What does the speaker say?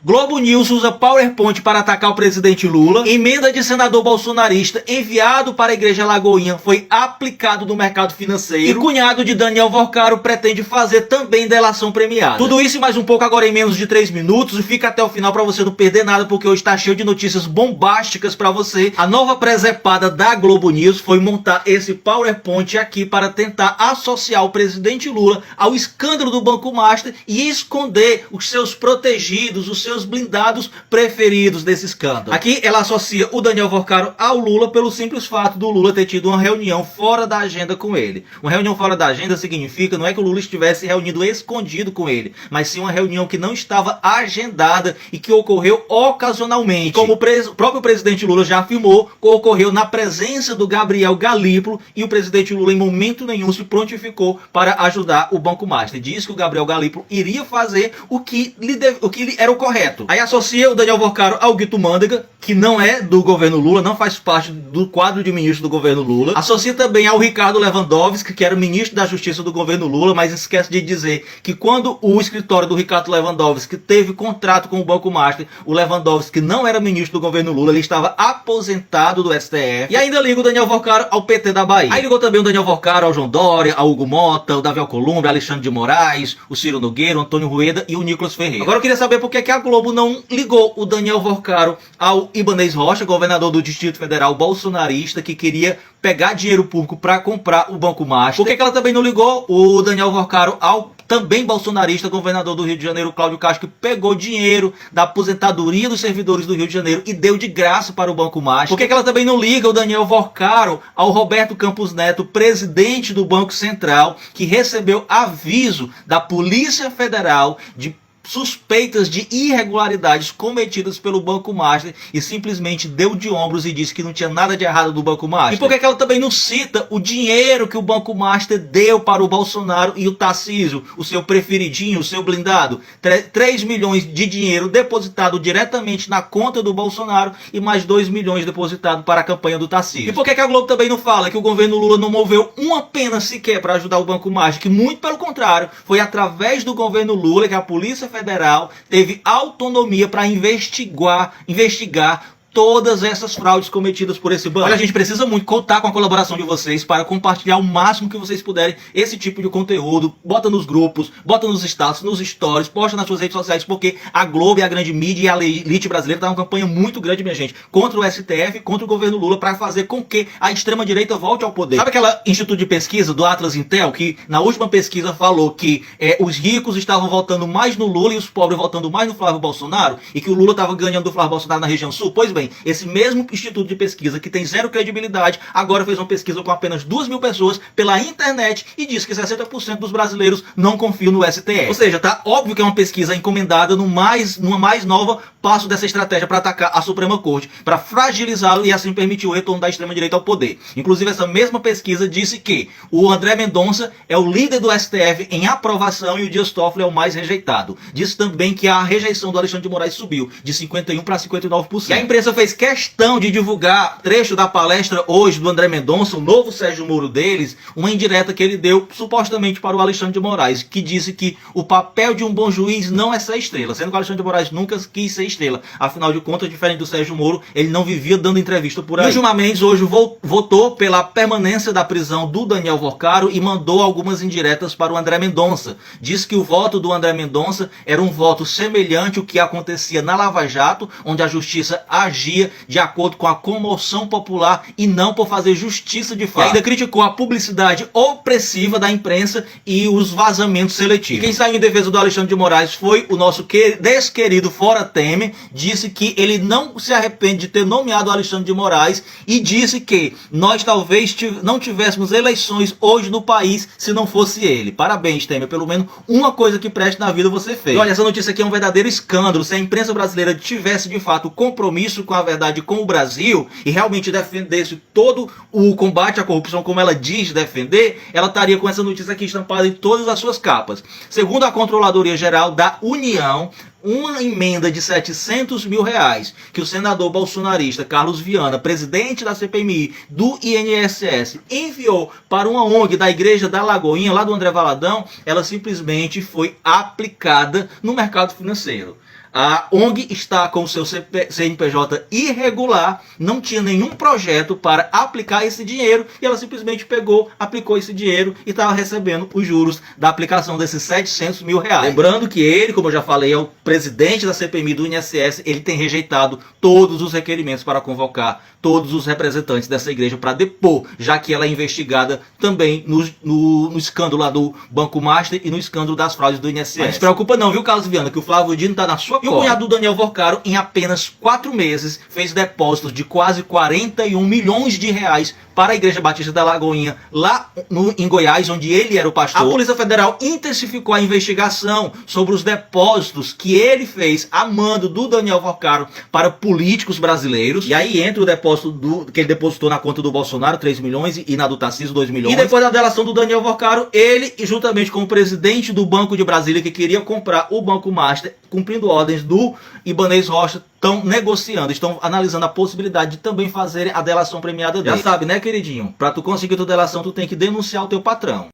Globo News usa PowerPoint para atacar o presidente Lula. Emenda de senador bolsonarista enviado para a Igreja Lagoinha foi aplicado no mercado financeiro. E cunhado de Daniel Vorcaro pretende fazer também delação premiada. Tudo isso e mais um pouco agora em menos de 3 minutos. E fica até o final para você não perder nada, porque hoje está cheio de notícias bombásticas para você. A nova presepada da Globo News foi montar esse PowerPoint aqui para tentar associar o presidente Lula ao escândalo do Banco Master e esconder os seus protegidos, os seus blindados preferidos desse escândalo. Aqui ela associa o Daniel Vorcaro ao Lula pelo simples fato do Lula ter tido uma reunião fora da agenda com ele. Uma reunião fora da agenda significa, não é que o Lula estivesse reunido escondido com ele, mas sim uma reunião que não estava agendada e que ocorreu ocasionalmente. Como o próprio presidente Lula já afirmou, ocorreu na presença do Gabriel Galípolo, e o presidente Lula em momento nenhum se prontificou para ajudar o Banco Master. Diz que o Gabriel Galípolo iria fazer o que era o correto. Aí associa o Daniel Vorcaro ao Guito Mantega, que não é do governo Lula, não faz parte do quadro de ministro do governo Lula. Associa também ao Ricardo Lewandowski, que era o ministro da Justiça do governo Lula, mas esquece de dizer que quando o escritório do Ricardo Lewandowski teve contrato com o Banco Master, o Lewandowski não era ministro do governo Lula, ele estava aposentado do STF. E ainda liga o Daniel Vorcaro ao PT da Bahia. Aí ligou também o Daniel Vorcaro ao João Dória, ao Hugo Mota, o Davi Alcolumbre, Alexandre de Moraes, o Ciro Nogueira, o Antônio Rueda e o Nicolas Ferreira. Agora eu queria saber por que a Globo não ligou o Daniel Vorcaro ao Ibanez Rocha, governador do Distrito Federal bolsonarista, que queria pegar dinheiro público para comprar o Banco Master. Por que ela também não ligou o Daniel Vorcaro ao também bolsonarista, governador do Rio de Janeiro, Cláudio Castro, que pegou dinheiro da aposentadoria dos servidores do Rio de Janeiro e deu de graça para o Banco Master? Por que ela também não liga o Daniel Vorcaro ao Roberto Campos Neto, presidente do Banco Central, que recebeu aviso da Polícia Federal de suspeitas de irregularidades cometidas pelo Banco Master e simplesmente deu de ombros e disse que não tinha nada de errado do Banco Master? E por que ela também não cita o dinheiro que o Banco Master deu para o Bolsonaro e o Tarcísio, o seu preferidinho, o seu blindado? 3 milhões de dinheiro depositado diretamente na conta do Bolsonaro e mais 2 milhões depositado para a campanha do Tarcísio. E por que a Globo também não fala que o governo Lula não moveu uma pena sequer para ajudar o Banco Master? Que muito pelo contrário, foi através do governo Lula que a Polícia Federal teve autonomia para investigar todas essas fraudes cometidas por esse banco. Olha, a gente precisa muito contar com a colaboração de vocês para compartilhar o máximo que vocês puderem esse tipo de conteúdo. Bota nos grupos, bota nos status, nos stories, posta nas suas redes sociais, porque a Globo e a grande mídia e a elite brasileira tá uma campanha muito grande, minha gente, contra o STF, contra o governo Lula, para fazer com que a extrema-direita volte ao poder. Sabe aquela instituto de pesquisa do Atlas Intel, que na última pesquisa falou que os ricos estavam votando mais no Lula e os pobres votando mais no Flávio Bolsonaro, e que o Lula estava ganhando do Flávio Bolsonaro na região sul? Pois bem, esse mesmo instituto de pesquisa, que tem zero credibilidade, agora fez uma pesquisa com apenas 2.000 pessoas pela internet e diz que 60% dos brasileiros não confiam no STF. Ou seja, tá óbvio que é uma pesquisa encomendada numa mais nova passo dessa estratégia para atacar a Suprema Corte, para fragilizá-lo e assim permitir o retorno da extrema-direita ao poder. Inclusive, essa mesma pesquisa disse que o André Mendonça é o líder do STF em aprovação e o Dias Toffoli é o mais rejeitado. Disse também que a rejeição do Alexandre de Moraes subiu de 51% para 59%. E a imprensa fez questão de divulgar trecho da palestra hoje do André Mendonça, o novo Sérgio Moro deles, uma indireta que ele deu supostamente para o Alexandre de Moraes, que disse que o papel de um bom juiz não é ser estrela, sendo que o Alexandre de Moraes nunca quis ser estrela. Afinal de contas, diferente do Sérgio Moro, ele não vivia dando entrevista por aí. E o Gilmar Mendes hoje votou pela permanência da prisão do Daniel Vorcaro e mandou algumas indiretas para o André Mendonça. Diz que o voto do André Mendonça era um voto semelhante ao que acontecia na Lava Jato, onde a justiça agia de acordo com a comoção popular e não por fazer justiça de fato. E ainda criticou a publicidade opressiva da imprensa e os vazamentos seletivos. E quem saiu em defesa do Alexandre de Moraes foi o nosso desquerido Fora Temer. Disse que ele não se arrepende de ter nomeado o Alexandre de Moraes e disse que nós talvez não tivéssemos eleições hoje no país se não fosse ele. Parabéns, Temer, pelo menos uma coisa que preste na vida você fez. E olha, essa notícia aqui é um verdadeiro escândalo. Se a imprensa brasileira tivesse de fato compromisso com a verdade, com o Brasil, e realmente defendesse todo o combate à corrupção como ela diz defender, ela estaria com essa notícia aqui estampada em todas as suas capas. Segundo a Controladoria Geral da União, uma emenda de R$700 mil que o senador bolsonarista Carlos Viana, presidente da CPMI do INSS, enviou para uma ONG da Igreja da Lagoinha, lá do André Valadão, ela simplesmente foi aplicada no mercado financeiro. A ONG está com o seu CNPJ irregular, não tinha nenhum projeto para aplicar esse dinheiro e ela simplesmente pegou, aplicou esse dinheiro e estava recebendo os juros da aplicação desses 700 mil reais. Lembrando que ele, como eu já falei, é o presidente da CPMI do INSS, ele tem rejeitado todos os requerimentos para convocar todos os representantes dessa igreja para depor, já que ela é investigada também no escândalo lá do Banco Master e no escândalo das fraudes do INSS. Mas não se preocupa não, viu, Carlos Viana, que o Flávio Dino está na sua conta. E o cunhado do Daniel Vorcaro, em apenas 4 meses, fez depósitos de quase 41 milhões de reais para a Igreja Batista da Lagoinha, lá em Goiás, onde ele era o pastor. A Polícia Federal intensificou a investigação sobre os depósitos que ele fez a mando do Daniel Vorcaro para políticos brasileiros. E aí entra o depósito que ele depositou na conta do Bolsonaro, 3 milhões, e na do Tarcísio, 2 milhões. E depois da delação do Daniel Vorcaro, ele, juntamente com o presidente do Banco de Brasília, que queria comprar o Banco Master, cumprindo ordens do Ibanez Rocha, estão negociando, estão analisando a possibilidade de também fazer a delação premiada dele. Já sabe, né, queridinho? Para tu conseguir tua delação, tu tem que denunciar o teu patrão.